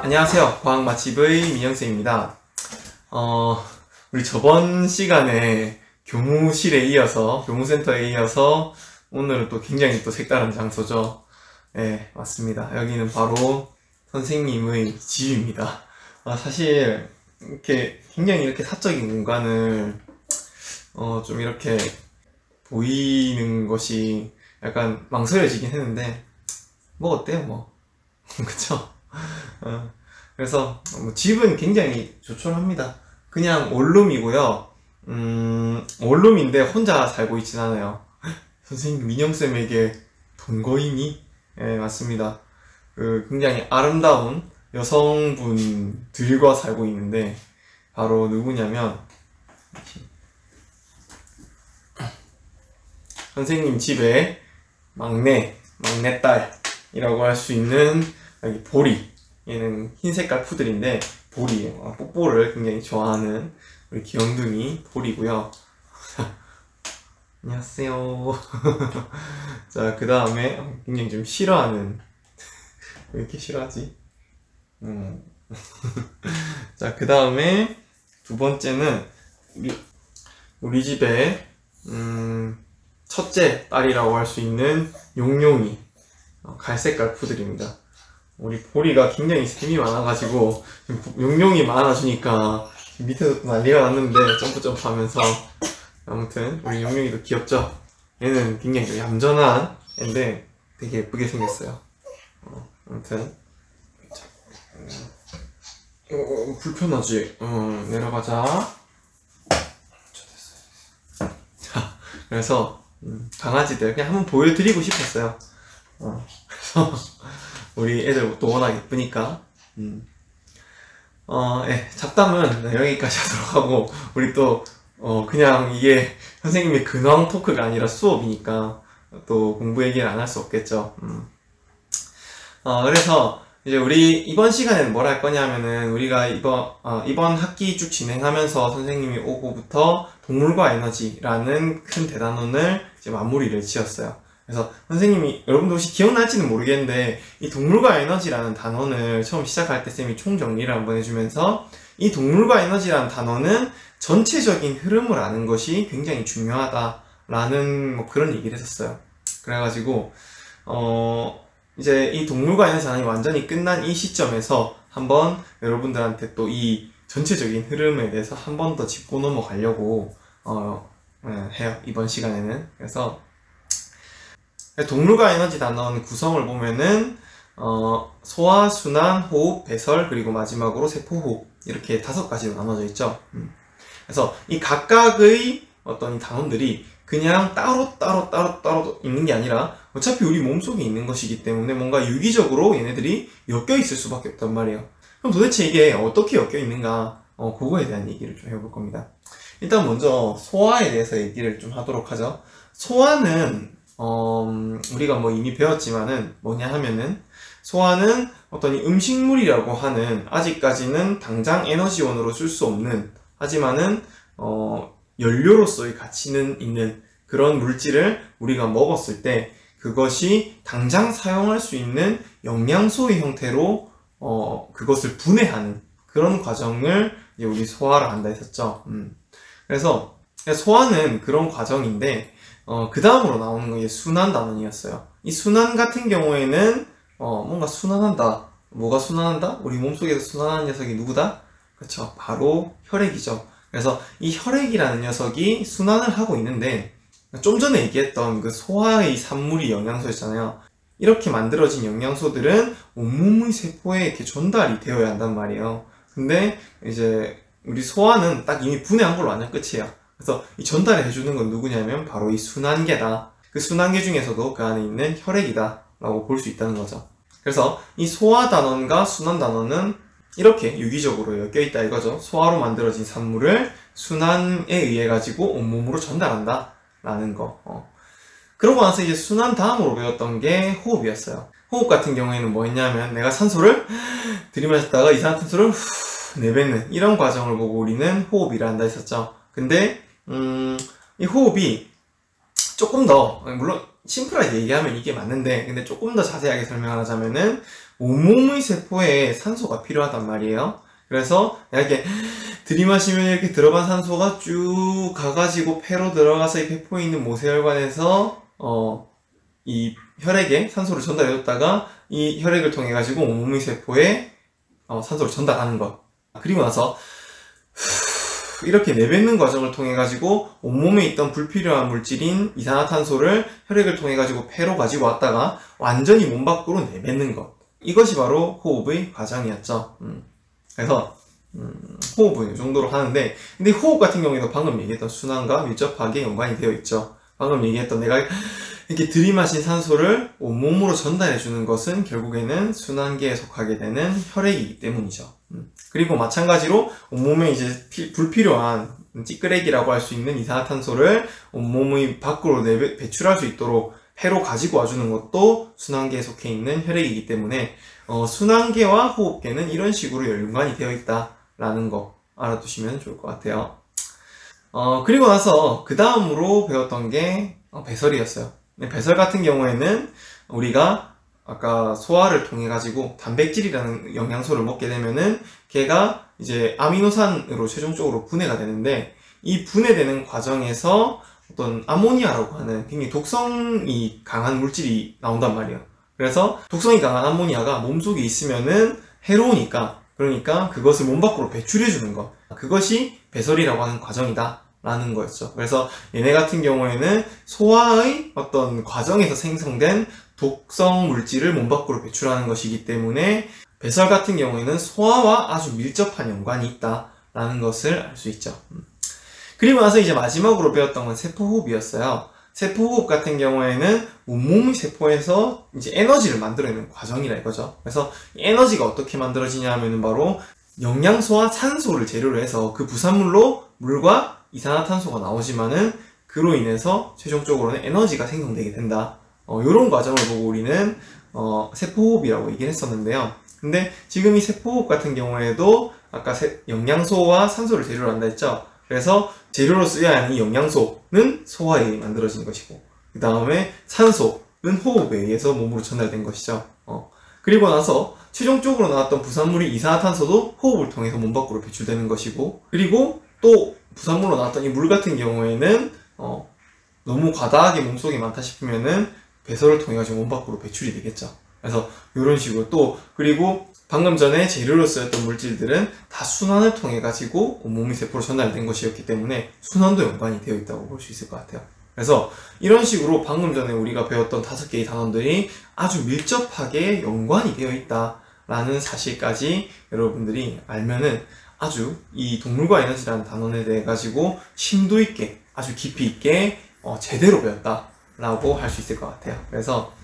안녕하세요. 과학 맛집의 민영쌤입니다. 우리 저번 시간에 교무실에 이어서, 교무센터에 이어서 오늘은 또 굉장히 또 색다른 장소죠. 네, 맞습니다. 여기는 바로 선생님의 집입니다. 사실 이렇게 굉장히 이렇게 사적인 공간을 좀 이렇게 보이는 것이 약간 망설여지긴 했는데 뭐 어때요 뭐. 그쵸? 그래서 집은 굉장히 조촐합니다. 그냥 원룸이고요. 원룸인데 혼자 살고 있진 않아요. 선생님 민영쌤에게 동거인이? 네, 맞습니다. 굉장히 아름다운 여성분들과 살고 있는데 바로 누구냐면 선생님 집의 막내딸이라고 할 수 있는 여기 보리. 얘는 흰 색깔 푸들인데 보리예요. 뽀뽀를 굉장히 좋아하는 우리 귀염둥이 보리고요. 안녕하세요. 자, 그 다음에 굉장히 좀 싫어하는 왜 이렇게 싫어하지? 자, 그 다음에 두 번째는 우리 집에 첫째 딸이라고 할 수 있는 용용이 갈색깔 푸들입니다. 우리 보리가 굉장히 셈이 많아가지고 용용이 많아지니까 밑에서 난리가 났는데 점프 하면서 아무튼 우리 용용이도 귀엽죠? 얘는 굉장히 좀 얌전한 애인데 되게 예쁘게 생겼어요. 아무튼 불편하지? 내려가자. 자, 그래서 강아지들 그냥 한번 보여드리고 싶었어요. 그래서 우리 애들 또 워낙 예쁘니까 예, 잡담은 여기까지 하도록 하고 우리 또 그냥 이게 선생님의 근황 토크가 아니라 수업이니까 또 공부 얘기를 안 할 수 없겠죠. 그래서 이제 우리 이번 시간에는 뭘 할 거냐면은 우리가 이번 학기 쭉 진행하면서 선생님이 오고부터 동물과 에너지라는 큰 대단원을 이제 마무리를 지었어요. 그래서 선생님이 여러분도 혹시 기억날지는 모르겠는데 이 동물과 에너지라는 단원을 처음 시작할 때 쌤이 총정리를 한번 해주면서 이 동물과 에너지라는 단원은 전체적인 흐름을 아는 것이 굉장히 중요하다라는 뭐 그런 얘기를 했었어요. 그래가지고 이제 이 동물과 에너지 단원이 완전히 끝난 이 시점에서 한번 여러분들한테 또 이 전체적인 흐름에 대해서 한 번 더 짚고 넘어가려고 해요. 이번 시간에는. 그래서 동물과 에너지 단원 구성을 보면은 소화, 순환, 호흡, 배설, 그리고 마지막으로 세포호흡 이렇게 5가지로 나눠져 있죠. 그래서 이 각각의 어떤 이 단원들이 그냥 따로 있는 게 아니라 어차피 우리 몸속에 있는 것이기 때문에 뭔가 유기적으로 얘네들이 엮여 있을 수밖에 없단 말이에요. 그럼 도대체 이게 어떻게 엮여 있는가 그거에 대한 얘기를 좀 해볼 겁니다. 일단 먼저 소화에 대해서 얘기를 좀 하도록 하죠. 소화는 우리가 뭐 이미 배웠지만은 뭐냐 하면은 소화는 어떤 이 음식물이라고 하는 아직까지는 당장 에너지원으로 쓸 수 없는 하지만은 연료로서의 가치는 있는 그런 물질을 우리가 먹었을 때 그것이 당장 사용할 수 있는 영양소의 형태로 그것을 분해하는 그런 과정을 이제 우리 소화를 한다 했었죠. 그래서 소화는 그런 과정인데 그 다음으로 나오는 건 이제 순환 단원이었어요. 이 순환 같은 경우에는 뭔가 순환한다. 뭐가 순환한다? 우리 몸속에서 순환하는 녀석이 누구다? 그렇죠. 바로 혈액이죠. 그래서 이 혈액이라는 녀석이 순환을 하고 있는데 좀 전에 얘기했던 그 소화의 산물이 영양소였잖아요. 이렇게 만들어진 영양소들은 온몸의 세포에 이렇게 전달이 되어야 한단 말이에요. 근데 이제 우리 소화는 딱 이미 분해한 걸로 완전 끝이에요. 그래서 이 전달을 해주는 건 누구냐면 바로 이 순환계다. 그 순환계 중에서도 그 안에 있는 혈액이다 라고 볼 수 있다는 거죠. 그래서 이 소화 단원과 순환 단원은 이렇게 유기적으로 엮여 있다 이거죠. 소화로 만들어진 산물을 순환에 의해 가지고 온몸으로 전달한다 라는 거. 그러고 나서 이제 순환 다음으로 배웠던 게 호흡이었어요. 호흡 같은 경우에는 뭐 했냐면 내가 산소를 들이마셨다가 이산화탄소를 내뱉는 이런 과정을 보고 우리는 호흡이라 한다 했었죠. 근데 이 호흡이 조금 더, 물론 심플하게 얘기하면 이게 맞는데, 근데 조금 더 자세하게 설명하자면은 온몸의 세포에 산소가 필요하단 말이에요. 그래서 이렇게 들이마시면 이렇게 들어간 산소가 쭉 가가지고 폐로 들어가서 이 폐포에 있는 모세혈관에서 이 혈액에 산소를 전달해줬다가 이 혈액을 통해 가지고 온몸의 세포에 산소를 전달하는 것. 그리고 나서 이렇게 내뱉는 과정을 통해 가지고 온몸에 있던 불필요한 물질인 이산화탄소를 혈액을 통해 가지고 폐로 가지고 왔다가 완전히 몸 밖으로 내뱉는 것. 이것이 바로 호흡의 과정이었죠. 그래서 호흡은 이 정도로 하는데, 근데 호흡 같은 경우에도 방금 얘기했던 순환과 밀접하게 연관이 되어 있죠. 방금 얘기했던 내가 이렇게 들이마신 산소를 온몸으로 전달해 주는 것은 결국에는 순환계에 속하게 되는 혈액이기 때문이죠. 그리고 마찬가지로 온몸에 이제 불필요한 찌끄레기라고 할 수 있는 이산화탄소를 온몸의 밖으로 배출할 수 있도록 폐로 가지고 와주는 것도 순환계에 속해 있는 혈액이기 때문에 순환계와 호흡계는 이런 식으로 연관이 되어 있다라는 거 알아두시면 좋을 것 같아요. 그리고 나서 그 다음으로 배웠던 게 배설이었어요. 배설 같은 경우에는 우리가 아까 소화를 통해 가지고 단백질이라는 영양소를 먹게 되면은 걔가 이제 아미노산으로 최종적으로 분해가 되는데, 이 분해되는 과정에서 어떤 아모니아라고 하는 굉장히 독성이 강한 물질이 나온단 말이에요. 그래서 독성이 강한 아모니아가 몸속에 있으면은 해로우니까, 그러니까 그것을 몸 밖으로 배출해 주는 것, 그것이 배설이라고 하는 과정이다 라는 거였죠. 그래서 얘네 같은 경우에는 소화의 어떤 과정에서 생성된 독성 물질을 몸 밖으로 배출하는 것이기 때문에 배설 같은 경우에는 소화와 아주 밀접한 연관이 있다라는 것을 알 수 있죠. 그리고 나서 이제 마지막으로 배웠던 건 세포호흡이었어요. 세포호흡 같은 경우에는 온몸의 세포에서 이제 에너지를 만들어내는 과정이라 이거죠. 그래서 이 에너지가 어떻게 만들어지냐 하면은 바로 영양소와 산소를 재료로 해서 그 부산물로 물과 이산화탄소가 나오지만은 그로 인해서 최종적으로는 에너지가 생성되게 된다. 이런 과정을 보고 우리는 세포호흡이라고 얘기를 했었는데요. 근데 지금 이 세포호흡 같은 경우에도 아까 영양소와 산소를 재료로 한다 했죠. 그래서 재료로 쓰여야 하는 이 영양소는 소화에 의해 만들어진 것이고, 그 다음에 산소는 호흡에 의해서 몸으로 전달된 것이죠. 그리고 나서 최종적으로 나왔던 부산물인 이산화탄소도 호흡을 통해서 몸 밖으로 배출되는 것이고, 그리고 또 부산물로 나왔던 이 물 같은 경우에는 너무 과다하게 몸속에 많다 싶으면은 배설을 통해 가지고 몸 밖으로 배출이 되겠죠. 그래서 이런 식으로 또, 그리고 방금 전에 재료로 쓰였던 물질들은 다 순환을 통해 가지고 온몸의 세포로 전달된 것이었기 때문에 순환도 연관이 되어 있다고 볼 수 있을 것 같아요. 그래서 이런 식으로 방금 전에 우리가 배웠던 5개의 단원들이 아주 밀접하게 연관이 되어 있다라는 사실까지 여러분들이 알면은 아주 이 동물과 에너지라는 단원에 대해 가지고 심도 있게, 아주 깊이 있게 제대로 배웠다라고 할 수 있을 것 같아요. 그래서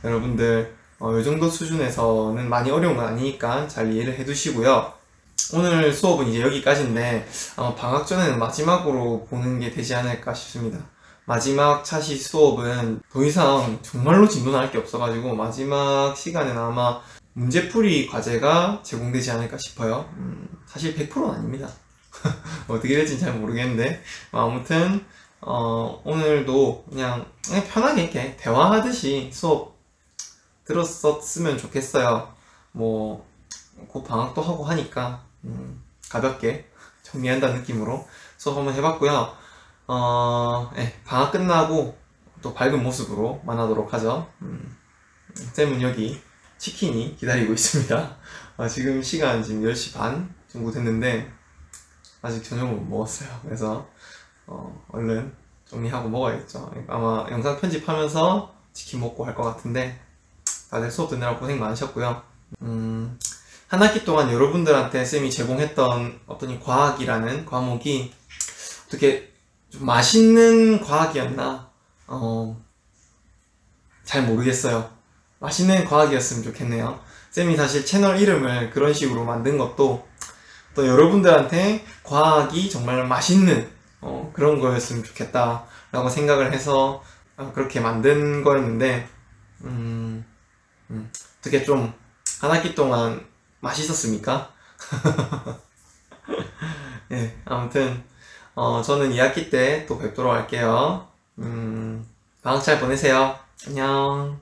여러분들 이 정도 수준에서는 많이 어려운 건 아니니까 잘 이해를 해 두시고요. 오늘 수업은 이제 여기까지인데 아마 방학 전에는 마지막으로 보는 게 되지 않을까 싶습니다. 마지막 차시 수업은 더 이상 정말로 진도할 게 없어가지고 마지막 시간에는 아마 문제풀이 과제가 제공되지 않을까 싶어요. 사실 100%는 아닙니다. 어떻게 될지는 잘 모르겠는데 아무튼 오늘도 그냥 편하게 이렇게 대화하듯이 수업 들었었으면 좋겠어요. 뭐 곧 방학도 하고 하니까 가볍게 정리한다는 느낌으로 수업 한번 해봤고요. 방학 끝나고 또 밝은 모습으로 만나도록 하죠. 쌤은 여기 치킨이 기다리고 있습니다. 지금 시간 지금 10시 반 정도 됐는데 아직 저녁을 못 먹었어요. 그래서 얼른 정리하고 먹어야겠죠. 아마 영상 편집하면서 치킨 먹고 할 것 같은데 다들 수업 듣느라 고생 많으셨고요. 한 학기 동안 여러분들한테 쌤이 제공했던 어떤 이 과학이라는 과목이 어떻게 좀 맛있는 과학이었나? 잘 모르겠어요. 맛있는 과학이었으면 좋겠네요. 쌤이 사실 채널 이름을 그런 식으로 만든 것도 또 여러분들한테 과학이 정말 맛있는 그런 거였으면 좋겠다 라고 생각을 해서 그렇게 만든 거였는데 어떻게 좀 한 학기 동안 맛있었습니까? 네, 아무튼 저는 2학기 때 또 뵙도록 할게요. 방학 잘 보내세요. 안녕.